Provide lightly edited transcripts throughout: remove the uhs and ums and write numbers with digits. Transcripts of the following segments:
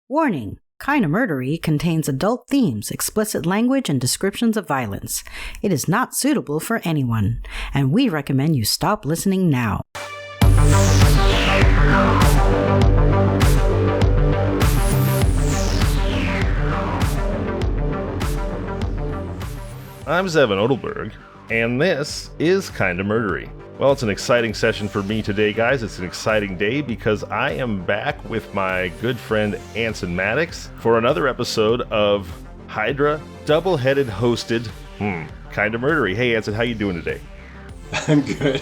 Warning! Kinda Murdery contains adult themes, explicit language, and descriptions of violence. It is not suitable for anyone, and we recommend you stop listening now. I'm Zevon Odelberg, and this is Kinda Murdery. Well, it's an exciting session for me today, guys. It's an exciting day because I am back with my good friend Anson Maddocks for another episode of Hydra double-headed hosted Kinda Murdery. Hey, Anson, how you doing today? I'm good.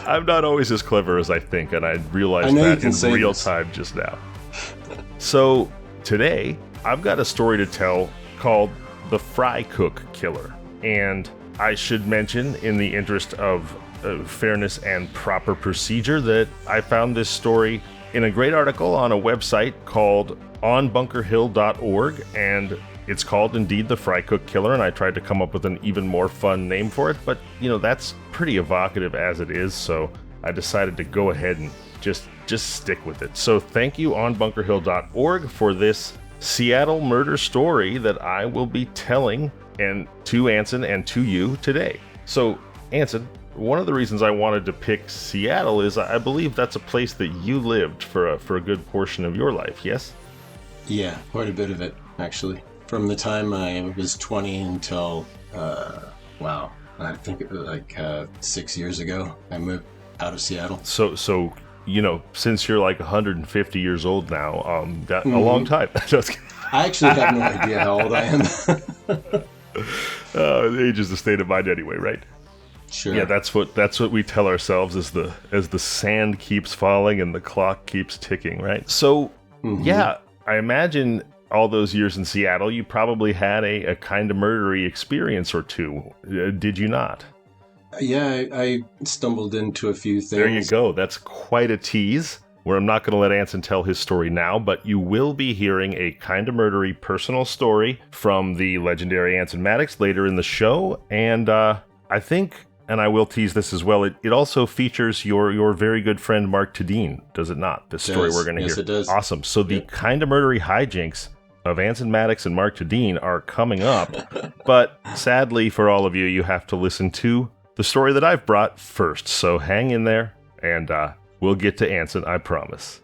I'm not always as clever as I think, and I realized that in real time just now. So, today, I've got a story to tell called The Fry Cook Killer. And I should mention, in the interest of fairness and proper procedure, that I found this story in a great article on a website called onbunkerhill.org, and it's called indeed The Fry Cook Killer, and I tried to come up with an even more fun name for it, but that's pretty evocative as it is, so I decided to go ahead and just stick with it. So thank you onbunkerhill.org for this Seattle murder story that I will be telling and to Anson and to you today. So, Anson, one of the reasons I wanted to pick Seattle is I believe that's a place that you lived for a good portion of your life, yes? Yeah, quite a bit of it, actually. From the time I was 20 until, I think it was like 6 years ago, I moved out of Seattle. So since you're like 150 years old now, a long time. I actually have no idea how old I am. Age is the state of mind anyway, right? Sure. Yeah, that's what we tell ourselves as the sand keeps falling and the clock keeps ticking, right? So, yeah, I imagine all those years in Seattle, you probably had a kinda murdery experience or two. Did you not? Yeah, I stumbled into a few things. There you go. That's quite a tease, where I'm not going to let Anson tell his story now, but you will be hearing a Kinda Murdery personal story from the legendary Anson Maddocks later in the show, and I think, and I will tease this as well, it also features your very good friend Mark Tedin, does it not? This story we're going to hear. Yes, it does. Awesome. So the Kinda Murdery hijinks of Anson Maddocks and Mark Tedin are coming up, but sadly for all of you, you have to listen to the story that I've brought first, so hang in there, and we'll get to Anson, I promise.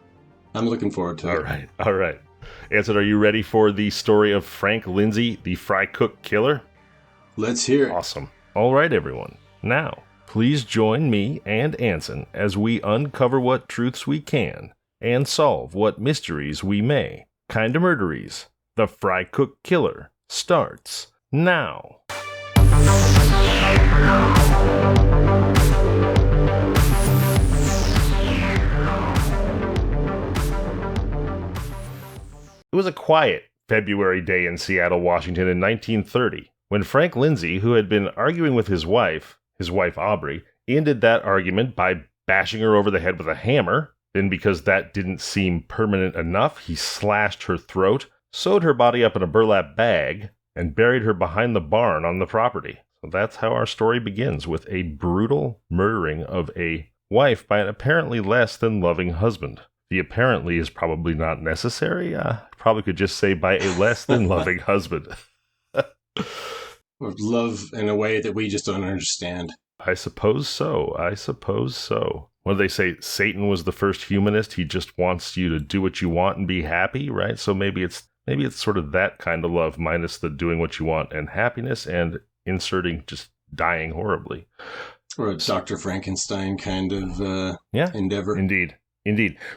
I'm looking forward to it. All right. Anson, are you ready for the story of Frank Lindsay, the Fry Cook Killer? Let's hear it. Awesome. All right, everyone. Now, please join me and Anson as we uncover what truths we can and solve what mysteries we may. Kinda Murderies, the Fry Cook Killer starts now. It was a quiet February day in Seattle, Washington in 1930, when Frank Lindsay, who had been arguing with his wife Aubrey, ended that argument by bashing her over the head with a hammer. Then, because that didn't seem permanent enough, he slashed her throat, sewed her body up in a burlap bag, and buried her behind the barn on the property. So that's how our story begins, with a brutal murdering of a wife by an apparently less than loving husband. The apparently is probably not necessary. Probably could just say by a less than loving husband. Love in a way that we just don't understand. I suppose so. What do they say? Satan was the first humanist. He just wants you to do what you want and be happy, right? So maybe it's sort of that kind of love, minus the doing what you want and happiness, and inserting just dying horribly. Or a Dr. Frankenstein kind of endeavor. Indeed.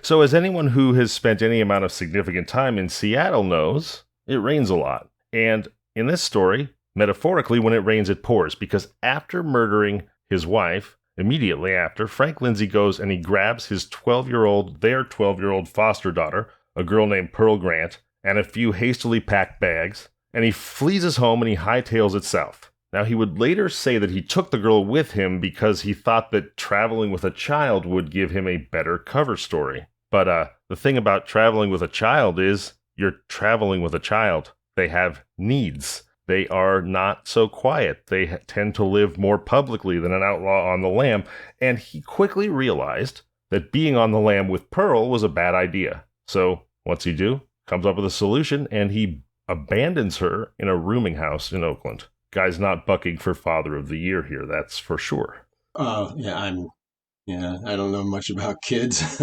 So as anyone who has spent any amount of significant time in Seattle knows, it rains a lot. And in this story, metaphorically, when it rains, it pours, because after murdering his wife, immediately after, Frank Lindsay goes and he grabs their 12-year-old foster daughter, a girl named Pearl Grant, and a few hastily packed bags, and he flees his home and he hightails it south. Now, he would later say that he took the girl with him because he thought that traveling with a child would give him a better cover story. But the thing about traveling with a child is you're traveling with a child. They have needs. They are not so quiet. They tend to live more publicly than an outlaw on the lam, and he quickly realized that being on the lam with Pearl was a bad idea. So what's he do? Comes up with a solution, and he abandons her in a rooming house in Oakland. Guy's not bucking for Father of the Year here, that's for sure. Oh, yeah, I don't know much about kids.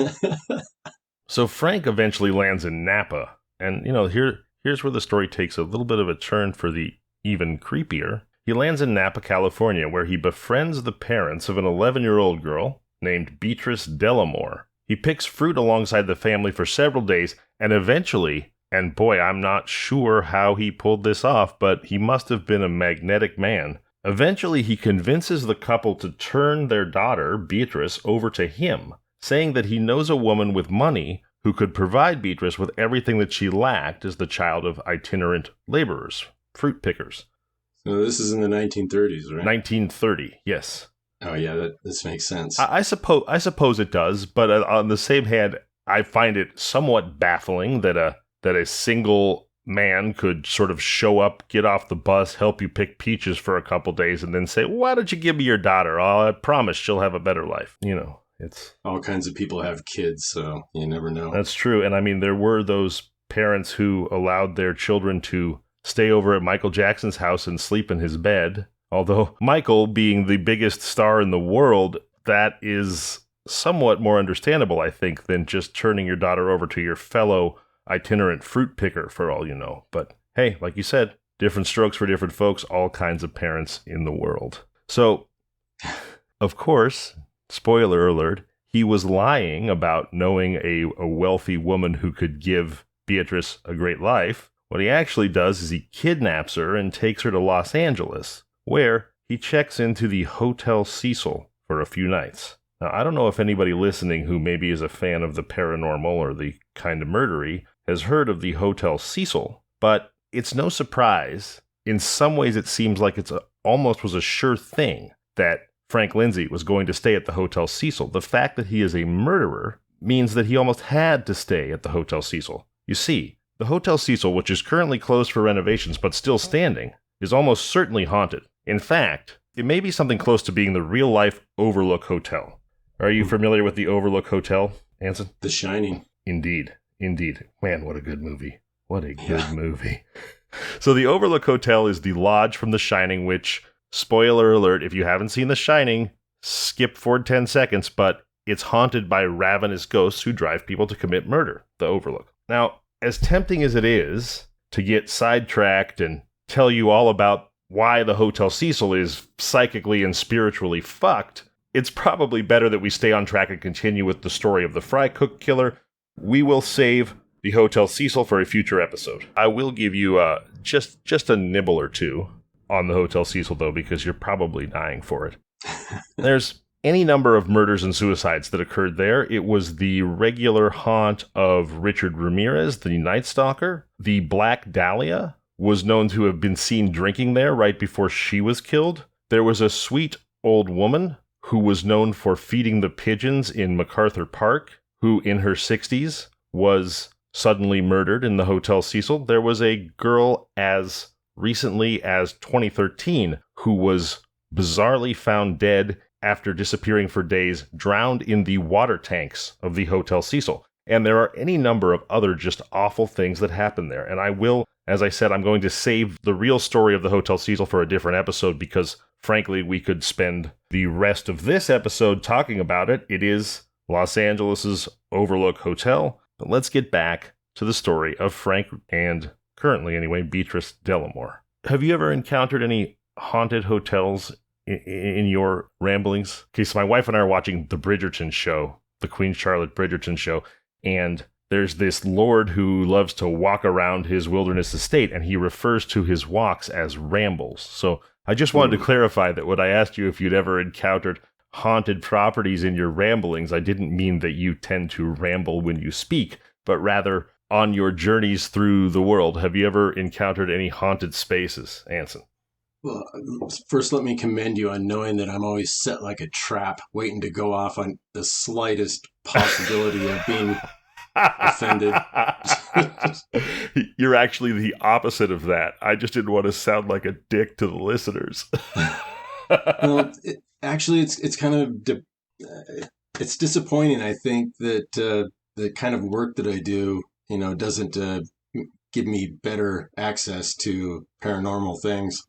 So Frank eventually lands in Napa, and here's where the story takes a little bit of a turn for the even creepier. He lands in Napa, California, where he befriends the parents of an 11-year-old girl named Beatrice Delamore. He picks fruit alongside the family for several days, and eventually, and boy, I'm not sure how he pulled this off, but he must have been a magnetic man. Eventually, he convinces the couple to turn their daughter, Beatrice, over to him, saying that he knows a woman with money who could provide Beatrice with everything that she lacked as the child of itinerant laborers, fruit pickers. So this is in the 1930s, right? 1930, yes. Oh yeah, this makes sense. I suppose it does, but on the same hand, I find it somewhat baffling that a single man could sort of show up, get off the bus, help you pick peaches for a couple days, and then say, "Why don't you give me your daughter? I promise she'll have a better life." It's all kinds of people have kids, so you never know. That's true, and I mean there were those parents who allowed their children to stay over at Michael Jackson's house and sleep in his bed. Although Michael, being the biggest star in the world, that is somewhat more understandable, I think, than just turning your daughter over to your fellow itinerant fruit picker, for all you know. But hey, like you said, different strokes for different folks, all kinds of parents in the world. So, of course, spoiler alert, he was lying about knowing a wealthy woman who could give Beatrice a great life. What he actually does is he kidnaps her and takes her to Los Angeles, where he checks into the Hotel Cecil for a few nights. Now, I don't know if anybody listening who maybe is a fan of the paranormal or the Kinda Murdery has heard of the Hotel Cecil, but it's no surprise. In some ways, it seems like almost was a sure thing that Frank Lindsay was going to stay at the Hotel Cecil. The fact that he is a murderer means that he almost had to stay at the Hotel Cecil. You see, the Hotel Cecil, which is currently closed for renovations but still standing, is almost certainly haunted. In fact, it may be something close to being the real-life Overlook Hotel. Are you familiar with the Overlook Hotel, Anson? The Shining. Indeed. Man, what a good movie. What a good movie. So the Overlook Hotel is the lodge from The Shining, which, spoiler alert, if you haven't seen The Shining, skip forward 10 seconds, but it's haunted by ravenous ghosts who drive people to commit murder, the Overlook. Now, as tempting as it is to get sidetracked and tell you all about why the Hotel Cecil is psychically and spiritually fucked, it's probably better that we stay on track and continue with the story of the fry cook killer. We will save the Hotel Cecil for a future episode. I will give you just a nibble or two on the Hotel Cecil, though, because you're probably dying for it. There's any number of murders and suicides that occurred there. It was the regular haunt of Richard Ramirez, the Night Stalker. The Black Dahlia was known to have been seen drinking there right before she was killed. There was a sweet old woman who was known for feeding the pigeons in MacArthur Park, who in her 60s was suddenly murdered in the Hotel Cecil. There was a girl as recently as 2013 who was bizarrely found dead after disappearing for days, drowned in the water tanks of the Hotel Cecil. And there are any number of other just awful things that happen there. And I will, as I said, I'm going to save the real story of the Hotel Cecil for a different episode because, frankly, we could spend the rest of this episode talking about it. It is Los Angeles' Overlook Hotel. But let's get back to the story of Frank and, currently anyway, Beatrice Delamore. Have you ever encountered any haunted hotels in your ramblings? Okay, so my wife and I are watching the Bridgerton show, the Queen Charlotte Bridgerton show, and there's this lord who loves to walk around his wilderness estate, and he refers to his walks as rambles. So I just wanted to clarify that when I asked you if you'd ever encountered haunted properties in your ramblings, I didn't mean that you tend to ramble when you speak, but rather on your journeys through the world. Have you ever encountered any haunted spaces, Anson? Well, first let me commend you on knowing that I'm always set like a trap, waiting to go off on the slightest possibility of being offended. You're actually the opposite of that. I just didn't want to sound like a dick to the listeners. Well, it's kind of it's disappointing. I think that the kind of work that I do, doesn't give me better access to paranormal things.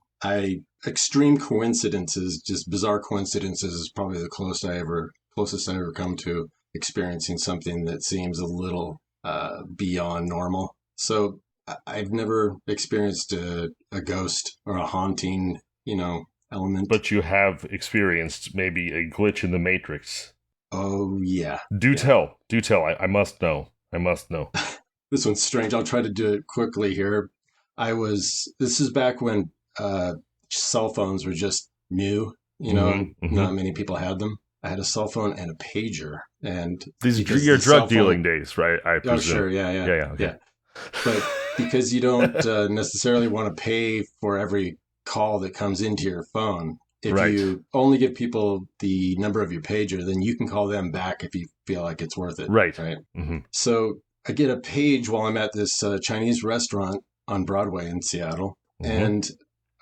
Extreme coincidences, just bizarre coincidences, is probably the closest I ever come to experiencing something that seems a little beyond normal. So I've never experienced a ghost or a haunting, element. But you have experienced maybe a glitch in the Matrix. Oh, yeah. Do tell. I must know. This one's strange. I'll try to do it quickly here. This is back when cell phones were just new, not many people had them. I had a cell phone and a pager. And these are your drug dealing days, right? I presume. Oh, sure. Yeah. Okay. Yeah. But because you don't necessarily want to pay for every call that comes into your phone, if you only give people the number of your pager, then you can call them back if you feel like it's worth it. Right. Mm-hmm. So I get a page while I'm at this Chinese restaurant on Broadway in Seattle, and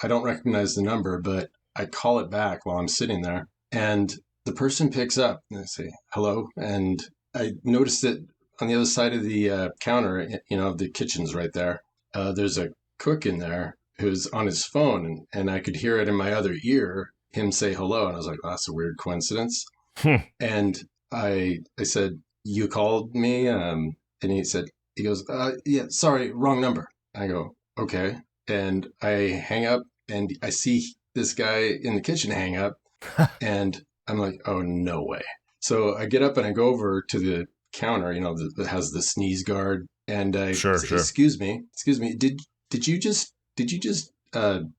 I don't recognize the number, but I call it back while I'm sitting there, and the person picks up and I say, hello. And I noticed that on the other side of the counter, the kitchen's right there. There's a cook in there who's on his phone, and I could hear it in my other ear, him say hello. And I was like, oh, that's a weird coincidence. And I said, you called me? And he goes, yeah, sorry, wrong number. I go, okay. And I hang up, and I see this guy in the kitchen hang up, and I'm like, oh, no way. So I get up and I go over to the counter, that has the sneeze guard, and I say, excuse me, did you just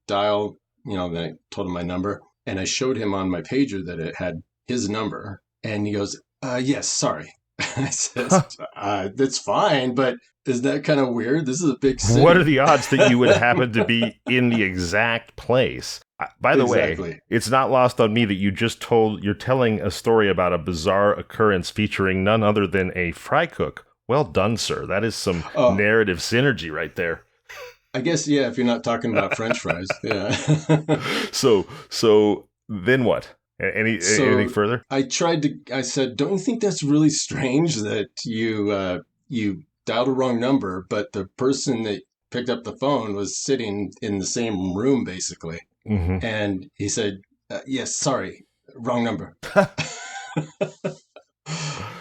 dial, then I told him my number, and I showed him on my pager that it had his number, and he goes, yes, sorry. I said, that's fine, but is that kind of weird? This is a big city. What are the odds that you would happen to be in the exact place? By the way, it's not lost on me that you're telling a story about a bizarre occurrence featuring none other than a fry cook. Well done, sir. That is some narrative synergy right there. I guess, yeah, if you're not talking about French fries. Yeah. So then what? Anything further? I said, don't you think that's really strange that you dialed a wrong number, but the person that picked up the phone was sitting in the same room, basically. Mm-hmm. And he said, yes, sorry, wrong number.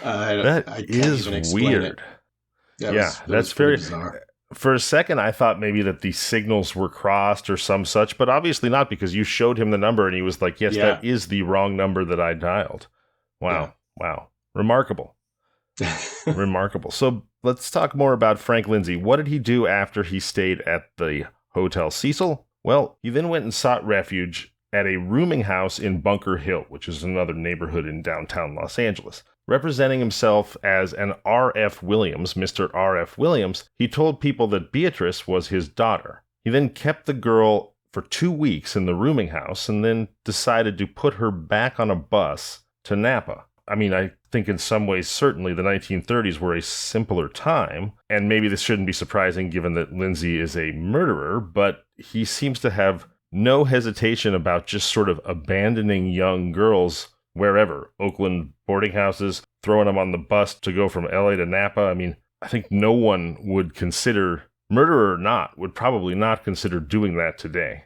That is weird. That's very bizarre. For a second, I thought maybe that the signals were crossed or some such, but obviously not, because you showed him the number and he was like, yes, that is the wrong number that I dialed. Wow. Yeah. Wow. Remarkable. Remarkable. So let's talk more about Frank Lindsay. What did he do after he stayed at the Hotel Cecil? Well, he then went and sought refuge at a rooming house in Bunker Hill, which is another neighborhood in downtown Los Angeles. Representing himself as an R.F. Williams, Mr. R.F. Williams, he told people that Beatrice was his daughter. He then kept the girl for 2 weeks in the rooming house and then decided to put her back on a bus to Napa. I mean, I think in some ways, certainly the 1930s were a simpler time, and maybe this shouldn't be surprising given that Lindsay is a murderer, but he seems to have no hesitation about just sort of abandoning young girls wherever. Oakland boarding houses, throwing them on the bus to go from LA to Napa. I mean, I think no one would consider, murderer or not, would probably not consider doing that today.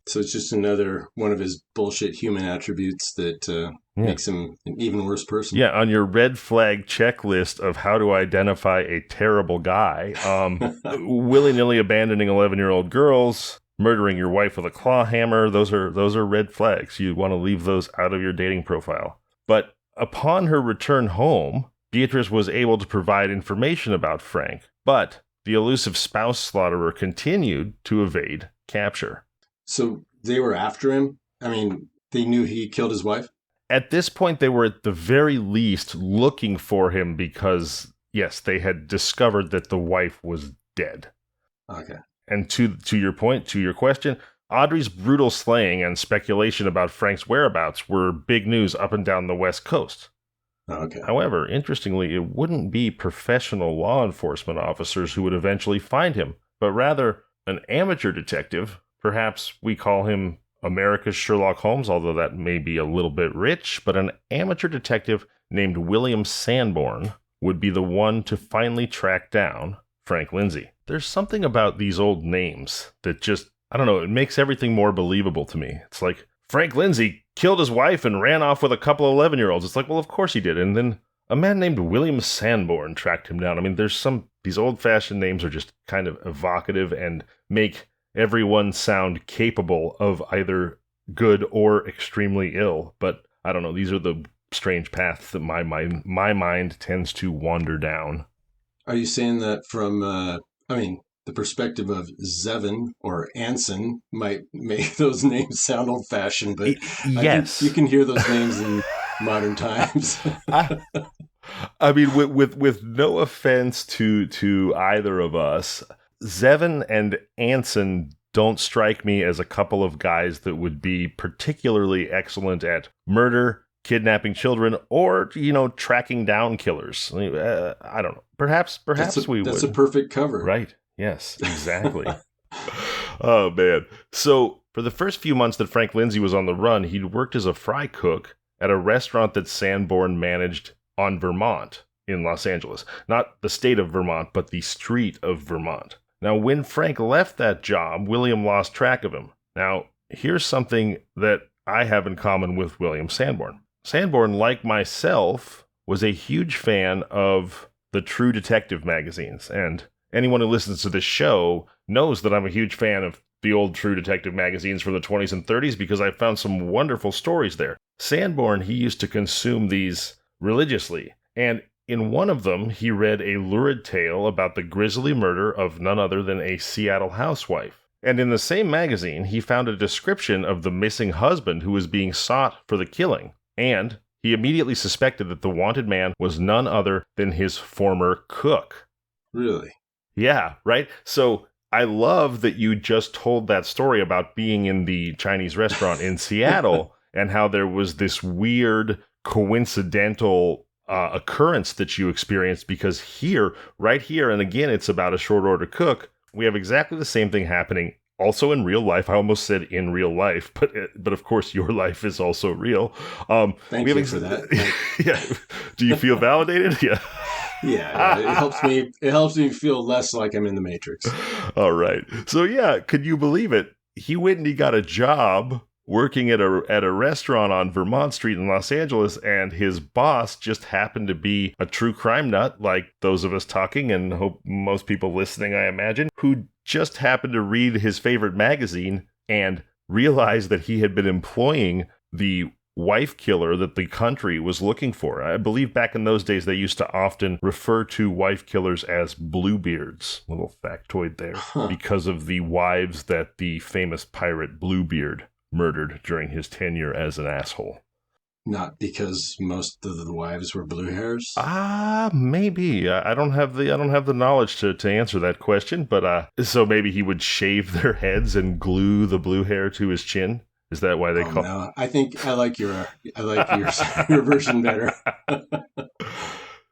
So it's just another one of his bullshit human attributes that makes him an even worse person. Yeah, on your red flag checklist of how to identify a terrible guy, willy-nilly abandoning 11-year-old girls, murdering your wife with a claw hammer, those are red flags. You want to leave those out of your dating profile. But upon her return home, Beatrice was able to provide information about Frank, but the elusive spouse slaughterer continued to evade capture. So they were after him? I mean, they knew he killed his wife? At this point, they were at the very least looking for him because, yes, they had discovered that the wife was dead. Okay. And to your point, to your question, Audrey's brutal slaying and speculation about Frank's whereabouts were big news up and down the West Coast. Okay. However, interestingly, it wouldn't be professional law enforcement officers who would eventually find him, but rather an amateur detective. Perhaps we call him America's Sherlock Holmes, although that may be a little bit rich, but an amateur detective named William Sanborn would be the one to finally track down Frank Lindsay. There's something about these old names that just, I don't know, it makes everything more believable to me. It's like, Frank Lindsay killed his wife and ran off with a couple of 11-year-olds. It's like, well, of course he did. And then a man named William Sanborn tracked him down. I mean, these old-fashioned names are just kind of evocative and make everyone sound capable of either good or extremely ill. But I don't know, these are the strange paths that my mind tends to wander down. Are you saying that from, the perspective of Zevon or Anson might make those names sound old-fashioned, but yes, you can hear those names in modern times. I mean, with no offense to either of us, Zevon and Anson don't strike me as a couple of guys that would be particularly excellent at murder, kidnapping children, or, tracking down killers. I don't know. Perhaps we would. That's a perfect cover. Right. Yes, exactly. Oh, man. So for the first few months that Frank Lindsay was on the run, he'd worked as a fry cook at a restaurant that Sanborn managed on Vermont in Los Angeles. Not the state of Vermont, but the street of Vermont. Now, when Frank left that job, William lost track of him. Now, here's something that I have in common with William Sanborn. Sanborn, like myself, was a huge fan of the True Detective magazines, and anyone who listens to this show knows that I'm a huge fan of the old True Detective magazines from the 20s and 30s because I found some wonderful stories there. Sanborn, he used to consume these religiously, and in one of them, he read a lurid tale about the grisly murder of none other than a Seattle housewife. And in the same magazine, he found a description of the missing husband who was being sought for the killing, and he immediately suspected that the wanted man was none other than his former cook. Really? Yeah, right? So I love that you just told that story about being in the Chinese restaurant in Seattle and how there was this weird coincidental occurrence that you experienced because right here, and again, it's about a short order cook, we have exactly the same thing happening also in real life. I almost said in real life, but of course your life is also real. Thank you for that. Yeah. Do you feel validated? Yeah. Yeah, it helps me feel less like I'm in the Matrix. All right. So yeah, could you believe it? He went and he got a job working at a restaurant on Vermont Street in Los Angeles, and his boss just happened to be a true crime nut like those of us talking, and hope most people listening, I imagine, who just happened to read his favorite magazine and realized that he had been employing the wife killer that the country was looking for. I believe back in those days, they used to often refer to wife killers as Bluebeards. Little factoid there. Because of the wives that the famous pirate Bluebeard murdered during his tenure as an asshole. Not because most of the wives were blue hairs? Maybe. I don't have the knowledge to answer that question, but so maybe he would shave their heads and glue the blue hair to his chin? Is that why they call? No, I think I like your your version better.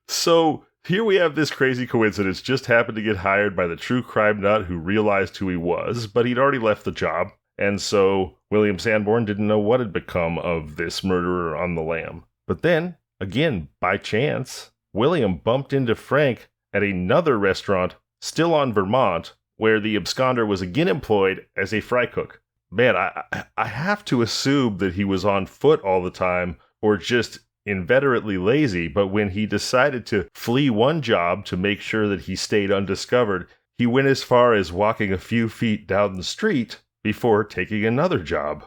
So here we have this crazy coincidence. Just happened to get hired by the true crime nut who realized who he was, but he'd already left the job, and so William Sanborn didn't know what had become of this murderer on the lam. But then, again, by chance, William bumped into Frank at another restaurant, still on Vermont, where the absconder was again employed as a fry cook. Man, I have to assume that he was on foot all the time or just inveterately lazy, but when he decided to flee one job to make sure that he stayed undiscovered, he went as far as walking a few feet down the street before taking another job.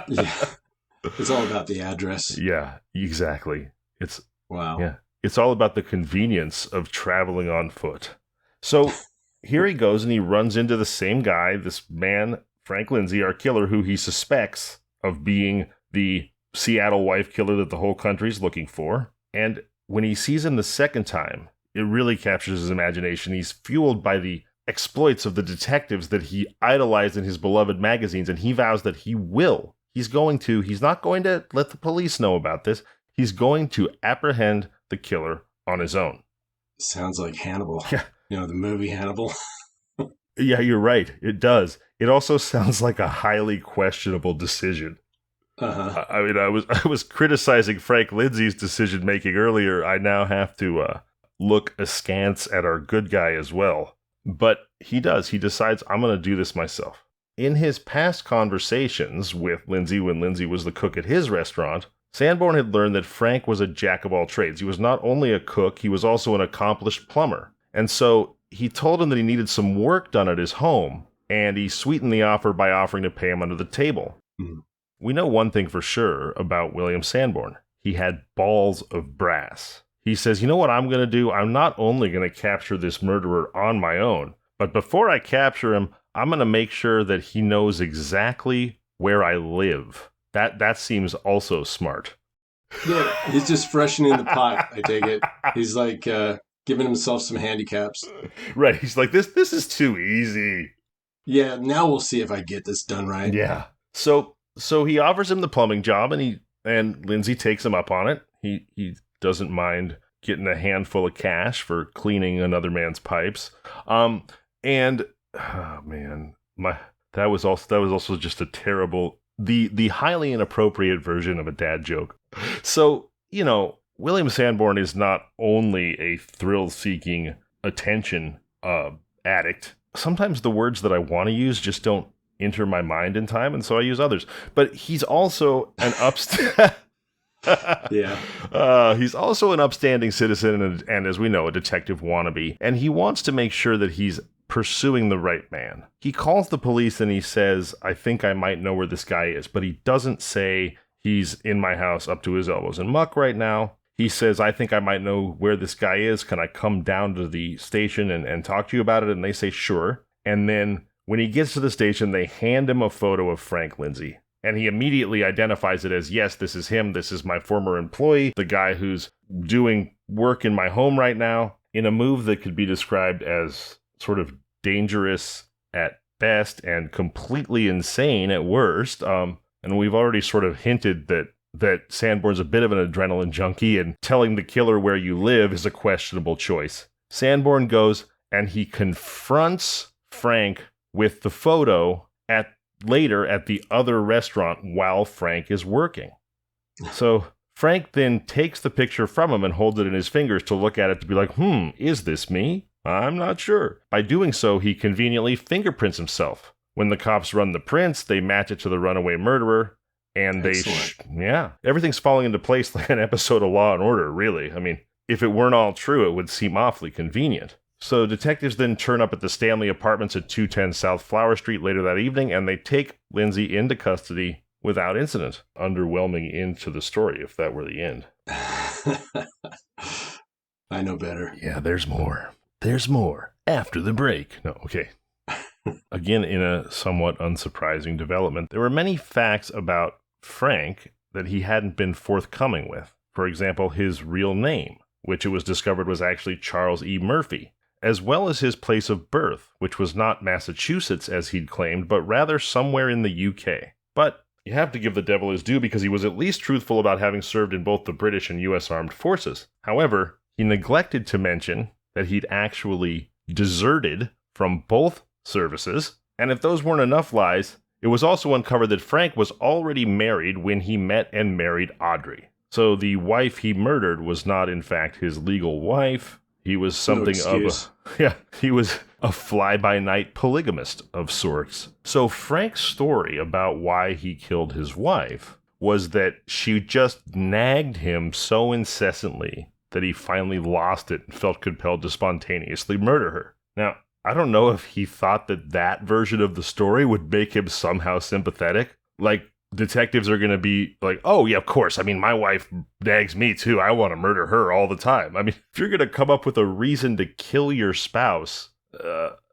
Yeah. It's all about the address. Yeah, exactly. Wow. Yeah, it's all about the convenience of traveling on foot. So here he goes and he runs into the same guy, this man, Frank Lindsay, our killer, who he suspects of being the Seattle wife killer that the whole country's looking for. And when he sees him the second time, it really captures his imagination. He's fueled by the exploits of the detectives that he idolized in his beloved magazines, and he vows that he's not going to let the police know about this. He's going to apprehend the killer on his own. Sounds like Hannibal. Yeah. You know, the movie Hannibal. Yeah, you're right. It does. It also sounds like a highly questionable decision. Uh-huh. I was criticizing Frank Lindsay's decision making earlier. I now have to look askance at our good guy as well. But he does. He decides, I'm going to do this myself. In his past conversations with Lindsay, when Lindsay was the cook at his restaurant, Sanborn had learned that Frank was a jack of all trades. He was not only a cook, he was also an accomplished plumber. And so he told him that he needed some work done at his home, and he sweetened the offer by offering to pay him under the table. Mm-hmm. We know one thing for sure about William Sanborn. He had balls of brass. He says, you know what I'm going to do? I'm not only going to capture this murderer on my own, but before I capture him, I'm going to make sure that he knows exactly where I live. That seems also smart. Yeah, he's just freshening the pot, I take it. He's like giving himself some handicaps. Right, he's like, this is too easy. Yeah, now we'll see if I get this done right. Yeah. So he offers him the plumbing job, and Lindsay takes him up on it. He doesn't mind getting a handful of cash for cleaning another man's pipes. That was also just a terrible, the highly inappropriate version of a dad joke. So, William Sanborn is not only a thrill-seeking attention addict. Sometimes the words that I want to use just don't enter my mind in time, and so I use others. But he's also an he's also an upstanding citizen and, as we know, a detective wannabe. And he wants to make sure that he's pursuing the right man. He calls the police and he says, I think I might know where this guy is. But he doesn't say he's in my house up to his elbows in muck right now. He says, I think I might know where this guy is. Can I come down to the station and talk to you about it? And they say, sure. And then when he gets to the station, they hand him a photo of Frank Lindsay. And he immediately identifies it as, yes, this is him. This is my former employee, the guy who's doing work in my home right now, in a move that could be described as sort of dangerous at best and completely insane at worst. And we've already sort of hinted that Sanborn's a bit of an adrenaline junkie, and telling the killer where you live is a questionable choice. Sanborn goes and he confronts Frank with the photo later at the other restaurant while Frank is working. So Frank then takes the picture from him and holds it in his fingers to look at it to be like, is this me? I'm not sure. By doing so, he conveniently fingerprints himself. When the cops run the prints, they match it to the runaway murderer, and everything's falling into place like an episode of Law & Order, really. I mean, if it weren't all true, it would seem awfully convenient. So detectives then turn up at the Stanley Apartments at 210 South Flower Street later that evening, and they take Lindsay into custody without incident. Underwhelming end to the story, if that were the end. I know better. Yeah, there's more. There's more after the break. No, okay. Again, in a somewhat unsurprising development, there were many facts about Frank that he hadn't been forthcoming with. For example, his real name, which it was discovered was actually Charles E. Murphy, as well as his place of birth, which was not Massachusetts as he'd claimed, but rather somewhere in the UK. But you have to give the devil his due because he was at least truthful about having served in both the British and US Armed Forces. However, he neglected to mention that he'd actually deserted from both services, and if those weren't enough lies, it was also uncovered that Frank was already married when he met and married Audrey. So the wife he murdered was not in fact his legal wife. He was something he was a fly-by-night polygamist of sorts. So Frank's story about why he killed his wife was that she just nagged him so incessantly that he finally lost it and felt compelled to spontaneously murder her. Now, I don't know if he thought that version of the story would make him somehow sympathetic. Like, detectives are going to be like, oh, yeah, of course. I mean, my wife nags me, too. I want to murder her all the time. I mean, if you're going to come up with a reason to kill your spouse,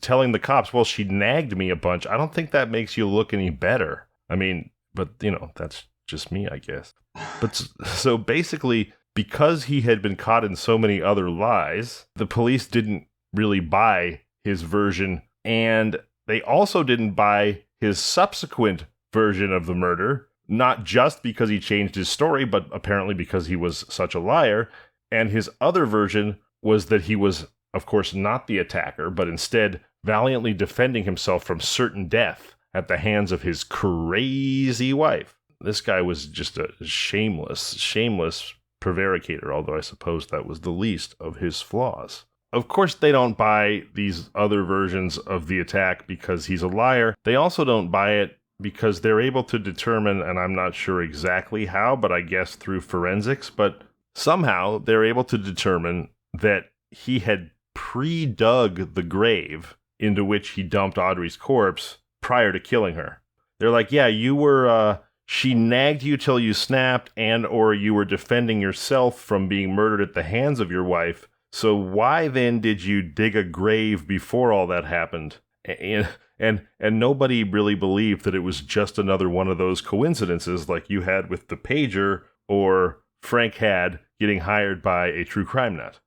telling the cops, well, she nagged me a bunch, I don't think that makes you look any better. I mean, but, that's just me, I guess. But so basically, because he had been caught in so many other lies, the police didn't really buy his version, and they also didn't buy his subsequent version of the murder, not just because he changed his story, but apparently because he was such a liar. And his other version was that he was, of course, not the attacker, but instead valiantly defending himself from certain death at the hands of his crazy wife. This guy was just a shameless prevaricator, although I suppose that was the least of his flaws. Of course, they don't buy these other versions of the attack because he's a liar. They also don't buy it because they're able to determine, and I'm not sure exactly how, but I guess through forensics, but somehow they're able to determine that he had pre-dug the grave into which he dumped Audrey's corpse prior to killing her. They're like, yeah, you were, she nagged you till you snapped, and or you were defending yourself from being murdered at the hands of your wife. So why then did you dig a grave before all that happened? And nobody really believed that it was just another one of those coincidences like you had with the pager or Frank had getting hired by a true crime nut.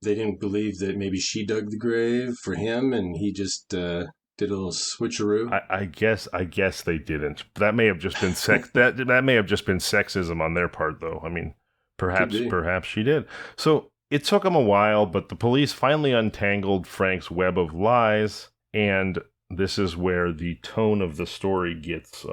They didn't believe that maybe she dug the grave for him and he just did a little switcheroo. I guess they didn't. That may have just been that may have just been sexism on their part, though. I mean, perhaps she did. So it took them a while, but the police finally untangled Frank's web of lies, and this is where the tone of the story gets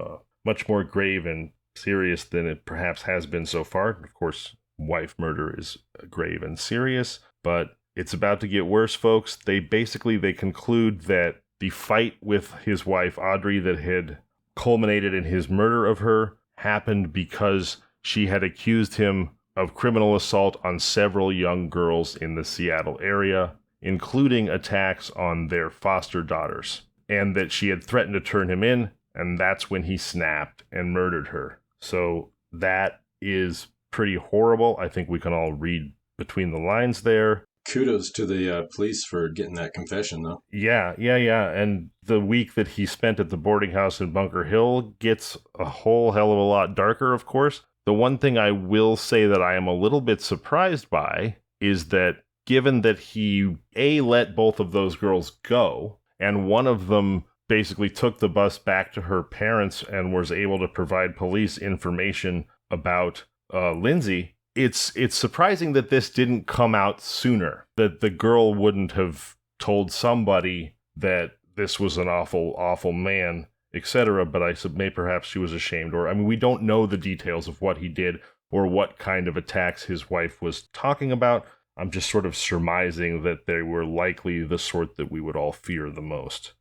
much more grave and serious than it perhaps has been so far. Of course, wife murder is grave and serious, but it's about to get worse, folks. They conclude that the fight with his wife, Audrey, that had culminated in his murder of her happened because she had accused him of criminal assault on several young girls in the Seattle area, including attacks on their foster daughters, and that she had threatened to turn him in, and that's when he snapped and murdered her. So that is pretty horrible. I think we can all read between the lines there. Kudos to the police for getting that confession, though. Yeah. And the week that he spent at the boarding house in Bunker Hill gets a whole hell of a lot darker, of course. The one thing I will say that I am a little bit surprised by is that given that he, let both of those girls go, and one of them basically took the bus back to her parents and was able to provide police information about Lindsay, it's surprising that this didn't come out sooner, that the girl wouldn't have told somebody that this was an awful, awful man, etc. But I may perhaps she was ashamed, or I mean, we don't know the details of what he did or what kind of attacks his wife was talking about. I'm just sort of surmising that they were likely the sort that we would all fear the most.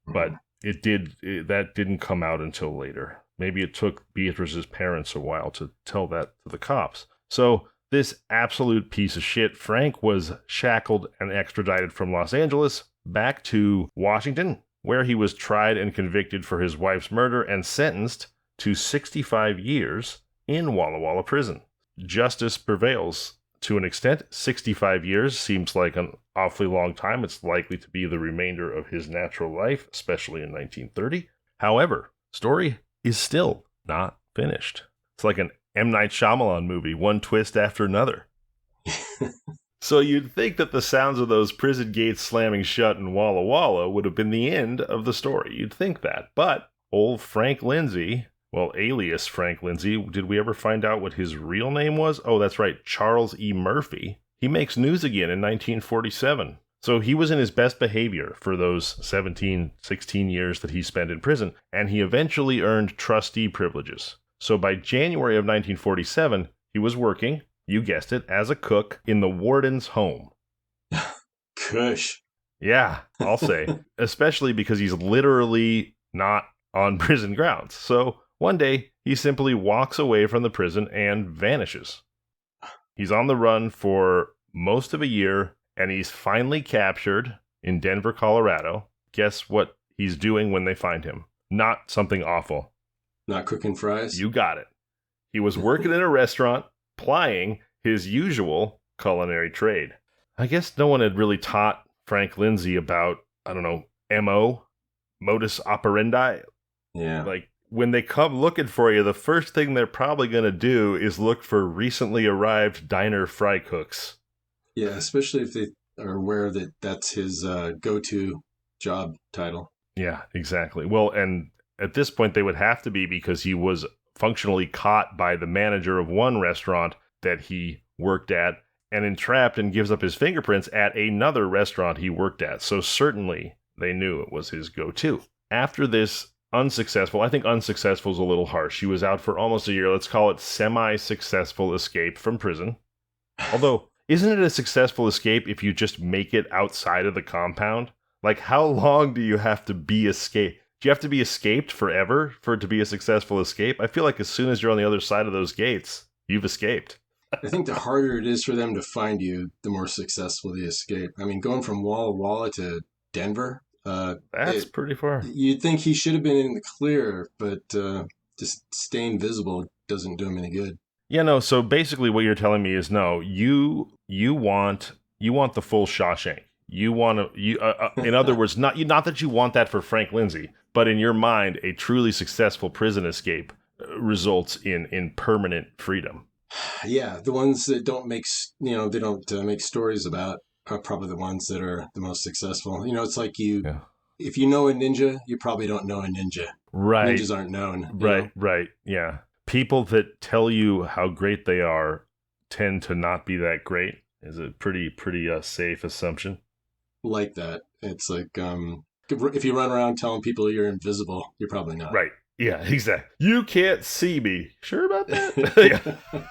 But that didn't come out until later. Maybe it took Beatrice's parents a while to tell that to the cops. So this absolute piece of shit, Frank, was shackled and extradited from Los Angeles back to Washington, where he was tried and convicted for his wife's murder and sentenced to 65 years in Walla Walla prison. Justice prevails to an extent. 65 years seems like an awfully long time. It's likely to be the remainder of his natural life, especially in 1930. However, story is still not finished. It's like an M. Night Shyamalan movie, one twist after another. So you'd think that the sounds of those prison gates slamming shut in Walla Walla would have been the end of the story. You'd think that. But old Frank Lindsay, well, alias Frank Lindsay, did we ever find out what his real name was? Oh, that's right, Charles E. Murphy. He makes news again in 1947. So he was in his best behavior for those 16 years that he spent in prison, and he eventually earned trustee privileges. So by January of 1947, he was working, you guessed it, as a cook in the warden's home. Cush. Yeah, I'll say. Especially because he's literally not on prison grounds. So one day, he simply walks away from the prison and vanishes. He's on the run for most of a year, and he's finally captured in Denver, Colorado. Guess what he's doing when they find him? Not something awful. Not cooking fries? You got it. He was working in a restaurant, plying his usual culinary trade. I guess no one had really taught Frank Lindsay about, MO, modus operandi. Yeah. Like, when they come looking for you, the first thing they're probably going to do is look for recently arrived diner fry cooks. Yeah, especially if they are aware that that's his go-to job title. Yeah, exactly. Well, and at this point, they would have to be because he was functionally caught by the manager of one restaurant that he worked at and entrapped and gives up his fingerprints at another restaurant he worked at. So certainly they knew it was his go-to. After this unsuccessful. I think unsuccessful is a little harsh. She was out for almost a year. Let's call it semi-successful escape from prison. Although, isn't it a successful escape if you just make it outside of the compound? Like, how long do you have to be escaped? Do you have to be escaped forever for it to be a successful escape? I feel like as soon as you're on the other side of those gates, you've escaped. I think the harder it is for them to find you, the more successful the escape. I mean, going from Walla Walla to Denver, that's pretty far. You'd think he should have been in the clear, but just staying visible doesn't do him any good. Yeah, no. So basically, what you're telling me is no. You want the full Shawshank. You want to. In other words, not that you want that for Frank Lindsay, but in your mind, a truly successful prison escape results in permanent freedom. Yeah, the ones that don't make make stories about are probably the ones that are the most successful. It's like if you know a ninja, you probably don't know a ninja. Right. Ninjas aren't known. Right. Yeah. People that tell you how great they are tend to not be that great is a pretty safe assumption. Like that. It's like if you run around telling people you're invisible, you're probably not. Right. Yeah, exactly. You can't see me. Sure about that? Yeah.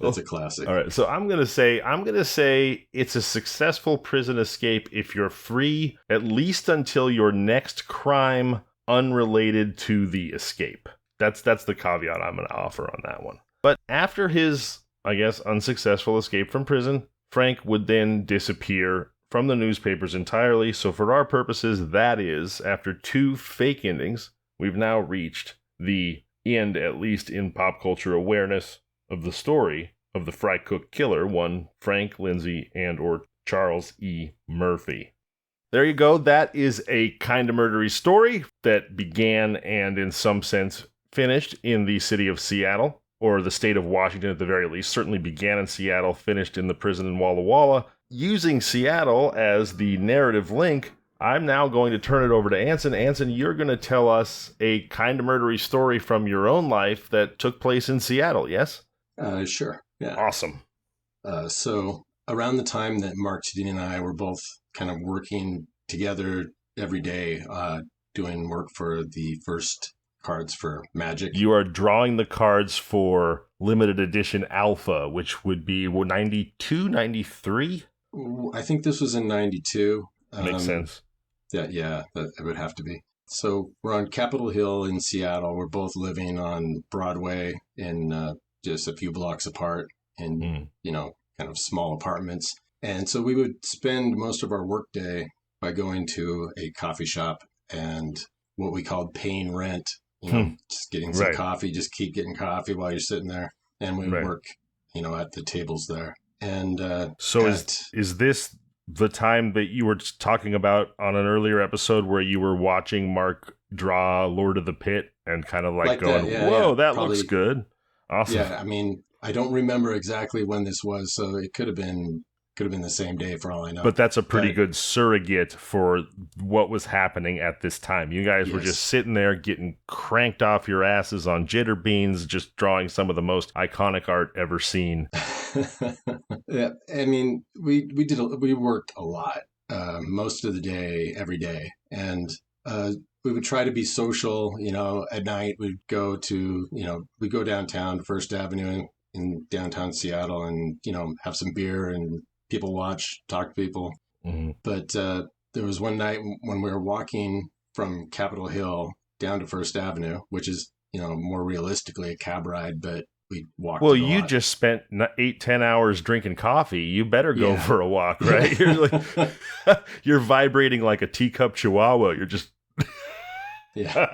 That's a classic. All right, so I'm gonna say it's a successful prison escape if you're free at least until your next crime unrelated to the escape. That's the caveat I'm gonna offer on that one. But after his, I guess, unsuccessful escape from prison, Frank would then disappear from the newspapers entirely. So for our purposes, that is, after 2 fake endings, we've now reached the end, at least in pop culture awareness, of the story of the fry cook killer, one Frank Lindsay and or Charles E. Murphy. There you go. That is a Kinda Murdery story that began and in some sense finished in the city of Seattle, or the state of Washington at the very least. Certainly began in Seattle, finished in the prison in Walla Walla. Using Seattle as the narrative link, I'm now going to turn it over to Anson. Anson, you're going to tell us a Kinda Murdery story from your own life that took place in Seattle, yes? Sure. Yeah. Awesome. So around the time that Mark, Tedin, and I were both kind of working together every day, doing work for the first cards for Magic. You are drawing the cards for limited edition Alpha, which would be 92, 93? I think this was in 92. Makes sense. Yeah, that it would have to be. So we're on Capitol Hill in Seattle. We're both living on Broadway in just a few blocks apart in, kind of small apartments. And so we would spend most of our workday by going to a coffee shop and what we called paying rent, just getting some coffee, just keep getting coffee while you're sitting there. And we would work, at the tables there. And is this the time that you were talking about on an earlier episode where you were watching Mark draw Lord of the Pit and kind of like going, whoa, that probably looks good. Awesome. Yeah, I mean, I don't remember exactly when this was, so it could have been the same day for all I know. But that's a pretty good surrogate for what was happening at this time. You guys were just sitting there getting cranked off your asses on jitter beans, just drawing some of the most iconic art ever seen. Yeah, I mean, we worked a lot, most of the day, every day, and we would try to be social. At night we'd go downtown to First Avenue in downtown Seattle, and have some beer and people watch, talk to people. Mm-hmm. But there was one night when we were walking from Capitol Hill down to First Avenue, which is more realistically a cab ride, but we walked. Well, you just spent 8-10 hours drinking coffee. You better go for a walk, right? You're you're vibrating like a teacup chihuahua. You're just. Yeah,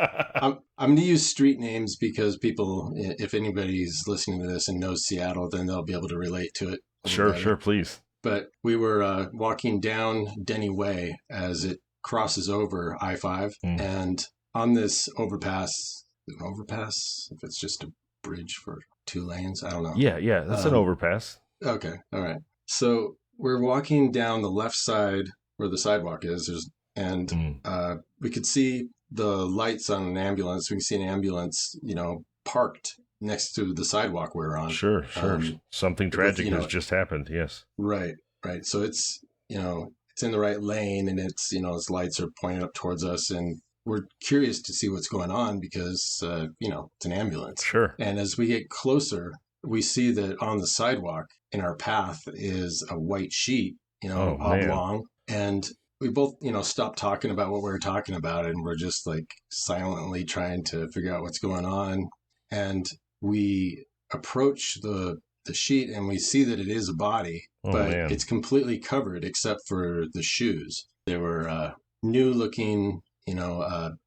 I'm going to use street names because people, if anybody's listening to this and knows Seattle, then they'll be able to relate to it. Sure, please. But we were walking down Denny Way as it crosses over I-5, and on this overpass, if it's just a bridge for 2 lanes, I don't know. Yeah, that's an overpass. Okay, all right. So we're walking down the left side where the sidewalk is, and we could see the lights on an ambulance. We can see an ambulance, parked next to the sidewalk we're on. Sure. Something tragic has just happened. Yes. Right. So it's, it's in the right lane, and it's, its lights are pointed up towards us, and we're curious to see what's going on because, it's an ambulance. Sure. And as we get closer, we see that on the sidewalk in our path is a white sheet, oblong. And we both, stopped talking about what we were talking about, and we're just like silently trying to figure out what's going on. And we approach the sheet and we see that it is a body, but it's completely covered except for the shoes. They were new looking,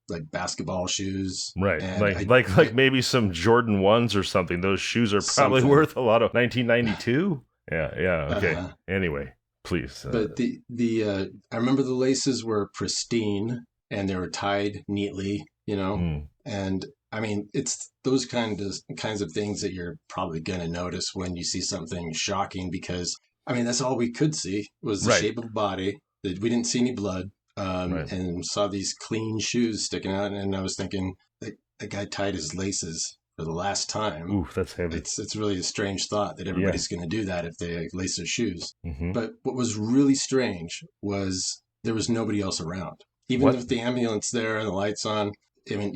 like basketball shoes. Right. Like maybe some Jordan 1s or something. Those shoes are probably worth a lot of 1992. Yeah. Okay. Anyway, please. But I remember the laces were pristine and they were tied neatly, and I mean, it's those kinds of things that you're probably going to notice when you see something shocking, because I mean, that's all we could see was the shape of the body. We didn't see any blood. And saw these clean shoes sticking out, and I was thinking the guy tied his laces for the last time. Oof, that's heavy. It's really a strange thought that everybody's going to do that if they lace their shoes. Mm-hmm. But what was really strange was there was nobody else around. Even with the ambulance there and the lights on, I mean,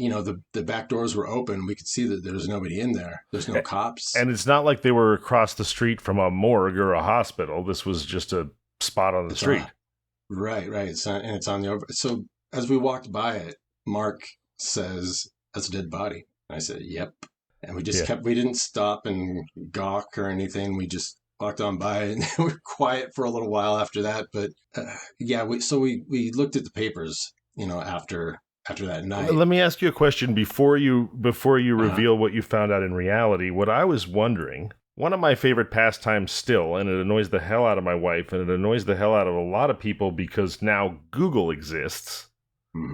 the back doors were open. We could see that there was nobody in there. There's no cops. And it's not like they were across the street from a morgue or a hospital. This was just a spot on the street. Right. It's on the over. So as we walked by it, Mark says, "That's a dead body." And I said, "Yep." And we just we didn't stop and gawk or anything. We just walked on by it, and we were quiet for a little while after that. But we looked at the papers, after that night. Let me ask you a question before you reveal what you found out in reality. What I was wondering, one of my favorite pastimes still, and it annoys the hell out of my wife, and it annoys the hell out of a lot of people because now Google exists,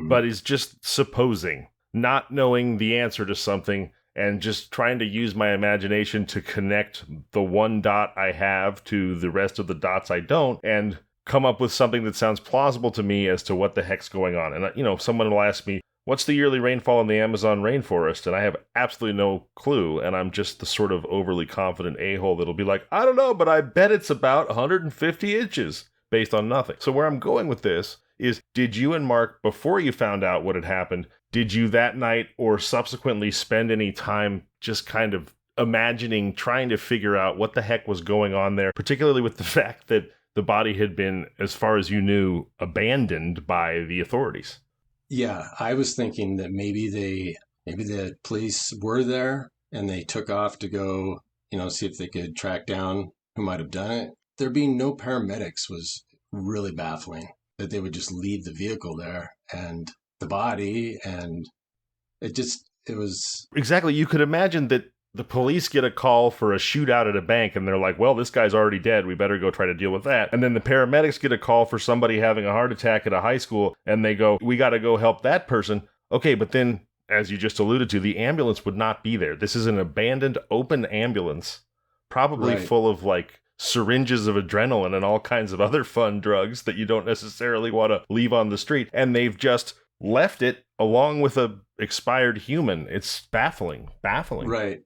but is just supposing, not knowing the answer to something, and just trying to use my imagination to connect the one dot I have to the rest of the dots I don't, and come up with something that sounds plausible to me as to what the heck's going on. And, someone will ask me, what's the yearly rainfall in the Amazon rainforest? And I have absolutely no clue, and I'm just the sort of overly confident a-hole that'll be like, I don't know, but I bet it's about 150 inches, based on nothing. So where I'm going with this is, did you and Mark, before you found out what had happened, did you that night or subsequently spend any time just kind of imagining, trying to figure out what the heck was going on there, particularly with the fact that the body had been, as far as you knew, abandoned by the authorities? Yeah, I was thinking that maybe the police were there and they took off to go, see if they could track down who might have done it. There being no paramedics was really baffling, that they would just leave the vehicle there and the body, and it was... Exactly. You could imagine that the police get a call for a shootout at a bank, and they're like, well, this guy's already dead. We better go try to deal with that. And then the paramedics get a call for somebody having a heart attack at a high school, and they go, we got to go help that person. Okay, but then, as you just alluded to, the ambulance would not be there. This is an abandoned, open ambulance, probably full of, syringes of adrenaline and all kinds of other fun drugs that you don't necessarily want to leave on the street. And they've just left it along with a expired human. It's baffling. Right.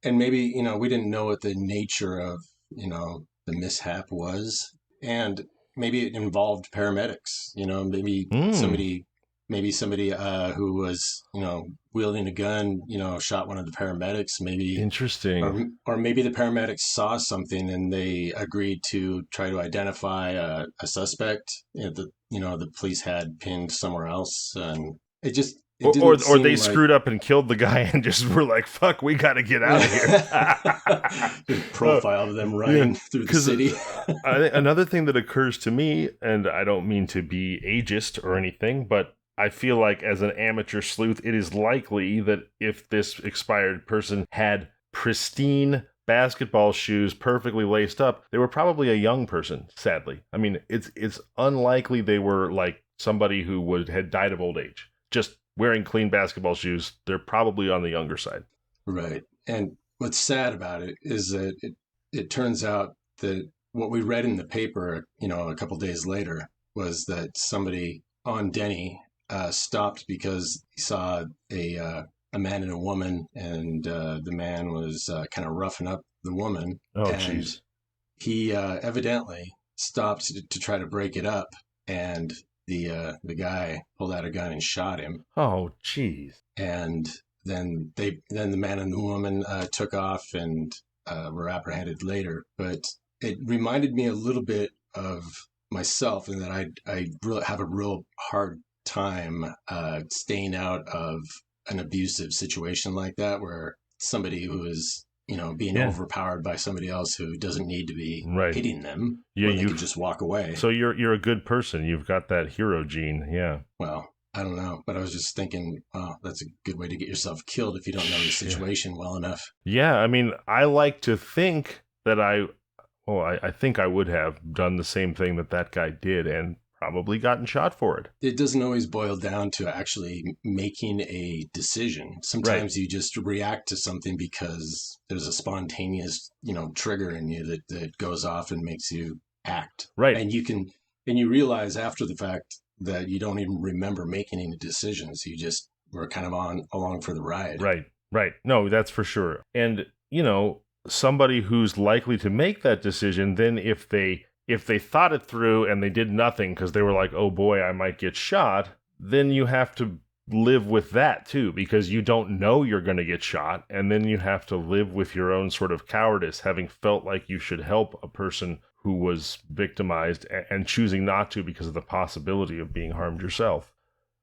And maybe, we didn't know what the nature of, the mishap was. And maybe it involved paramedics, maybe somebody who was, wielding a gun, shot one of the paramedics, maybe. Interesting. Or maybe the paramedics saw something and they agreed to try to identify a suspect that, the police had pinned somewhere else. And it just... Or they screwed up and killed the guy and just were like, fuck, we got to get out of here. Profile of them running through the city. Another thing that occurs to me, and I don't mean to be ageist or anything, but I feel like as an amateur sleuth, it is likely that if this expired person had pristine basketball shoes perfectly laced up, they were probably a young person, sadly. I mean, it's unlikely they were like somebody who had died of old age. Just wearing clean basketball shoes, they're probably on the younger side. Right. And what's sad about it is that it turns out that what we read in the paper, a couple days later, was that somebody on Denny stopped because he saw a man and a woman, and the man was kind of roughing up the woman. Oh, jeez. He evidently stopped to try to break it up, and the guy pulled out a gun and shot him. Oh, jeez. And then the man and the woman took off and were apprehended later. But it reminded me a little bit of myself, in that I really have a real hard time staying out of an abusive situation like that, where somebody who is being overpowered by somebody else who doesn't need to be hitting them. Yeah, you can just walk away. So you're a good person. You've got that hero gene. Yeah. Well, I don't know, but I was just thinking, that's a good way to get yourself killed if you don't know the situation well enough. Yeah, I mean, I like to think that I think I would have done the same thing that guy did, and probably gotten shot for it. It doesn't always boil down to actually making a decision. Sometimes you just react to something because there's a spontaneous, trigger in you that goes off and makes you act. Right. And you realize after the fact that you don't even remember making any decisions. You just were kind of along for the ride. Right. No, that's for sure. And, somebody who's likely to make that decision, then if they thought it through and they did nothing because they were like, oh boy, I might get shot, then you have to live with that too, because you don't know you're going to get shot. And then you have to live with your own sort of cowardice, having felt like you should help a person who was victimized and choosing not to because of the possibility of being harmed yourself.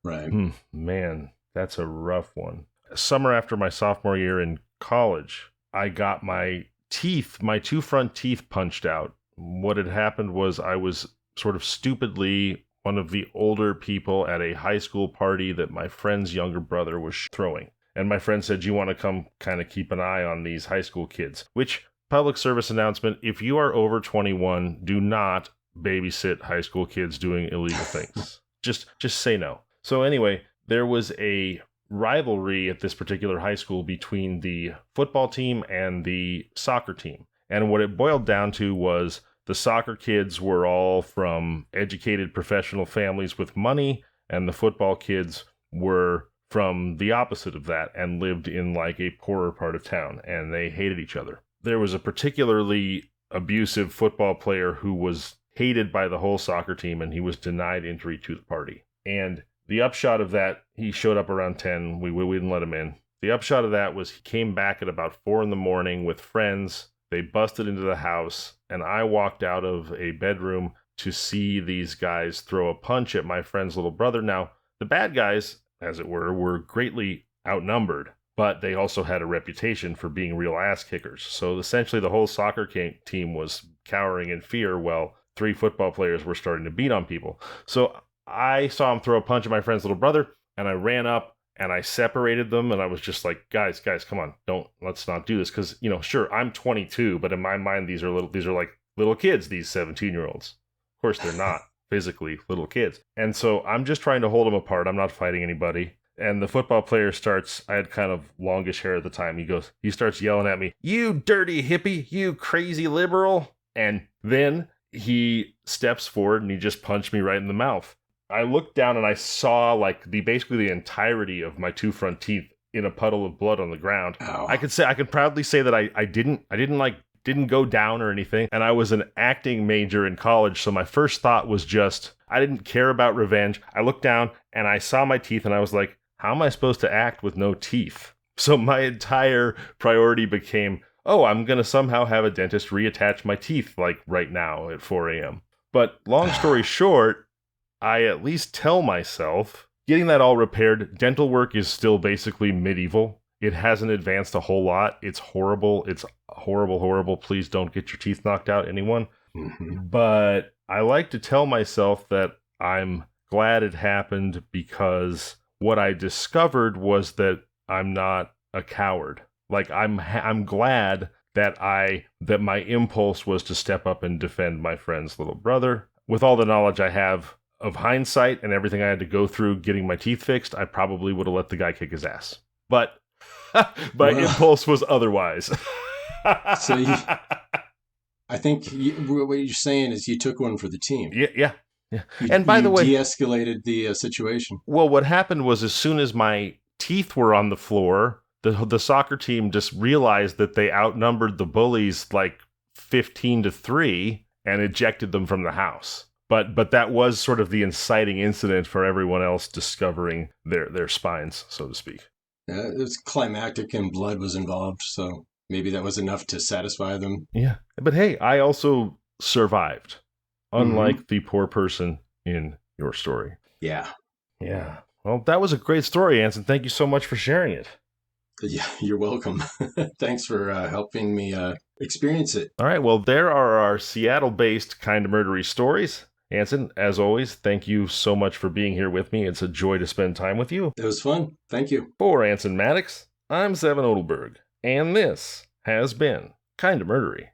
Right. Man, that's a rough one. Summer after my sophomore year in college, I got my two front teeth punched out. What had happened was I was sort of stupidly one of the older people at a high school party that my friend's younger brother was throwing. And my friend said, you want to come kind of keep an eye on these high school kids? Which, public service announcement, if you are over 21, do not babysit high school kids doing illegal things. Just say no. So anyway, there was a rivalry at this particular high school between the football team and the soccer team. And what it boiled down to was the soccer kids were all from educated professional families with money, and the football kids were from the opposite of that and lived in like a poorer part of town, and they hated each other. There was a particularly abusive football player who was hated by the whole soccer team, and he was denied entry to the party. And the upshot of that, he showed up around 10. We didn't let him in. The upshot of that was he came back at about 4 a.m. with friends. They busted into the house, and I walked out of a bedroom to see these guys throw a punch at my friend's little brother. Now, the bad guys, as it were greatly outnumbered, but they also had a reputation for being real ass kickers. So essentially the whole soccer team was cowering in fear while 3 football players were starting to beat on people. So I saw him throw a punch at my friend's little brother, and I ran up and I separated them, and I was just like, guys, come on, let's not do this. Because, sure, I'm 22, but in my mind, these are like little kids, these 17-year-olds. Of course, they're not physically little kids. And so I'm just trying to hold them apart. I'm not fighting anybody. And the football player I had kind of longish hair at the time. He starts yelling at me, you dirty hippie, you crazy liberal. And then he steps forward and he just punched me right in the mouth. I looked down and I saw basically the entirety of my 2 front teeth in a puddle of blood on the ground. Ow. I could proudly say that I didn't go down or anything. And I was an acting major in college. So my first thought was I didn't care about revenge. I looked down and I saw my teeth and I was like, how am I supposed to act with no teeth? So my entire priority became, I'm going to somehow have a dentist reattach my teeth right now at 4 a.m. But long story short, I at least tell myself getting that all repaired. Dental work is still basically medieval. It hasn't advanced a whole lot. It's horrible. It's horrible. Please don't get your teeth knocked out, anyone. Mm-hmm. But I like to tell myself that I'm glad it happened, because what I discovered was that I'm not a coward. I'm glad that my impulse was to step up and defend my friend's little brother. With all the knowledge I have of hindsight and everything I had to go through getting my teeth fixed, I probably would have let the guy kick his ass. But my impulse was otherwise. So I think what you're saying is you took one for the team. Yeah. And by the way, de-escalated the situation. Well, what happened was as soon as my teeth were on the floor, the soccer team just realized that they outnumbered the bullies 15-3 and ejected them from the house. But that was sort of the inciting incident for everyone else discovering their spines, so to speak. It was climactic and blood was involved, so maybe that was enough to satisfy them. Yeah. But hey, I also survived, unlike the poor person in your story. Yeah. Yeah. Well, that was a great story, Anson. Thank you so much for sharing it. Yeah, you're welcome. Thanks for helping me experience it. All right. Well, there are our Seattle-based Kinda Murdery stories. Anson, as always, thank you so much for being here with me. It's a joy to spend time with you. It was fun. Thank you. For Anson Maddocks, I'm Zevon Odelberg, and this has been Kinda Murdery.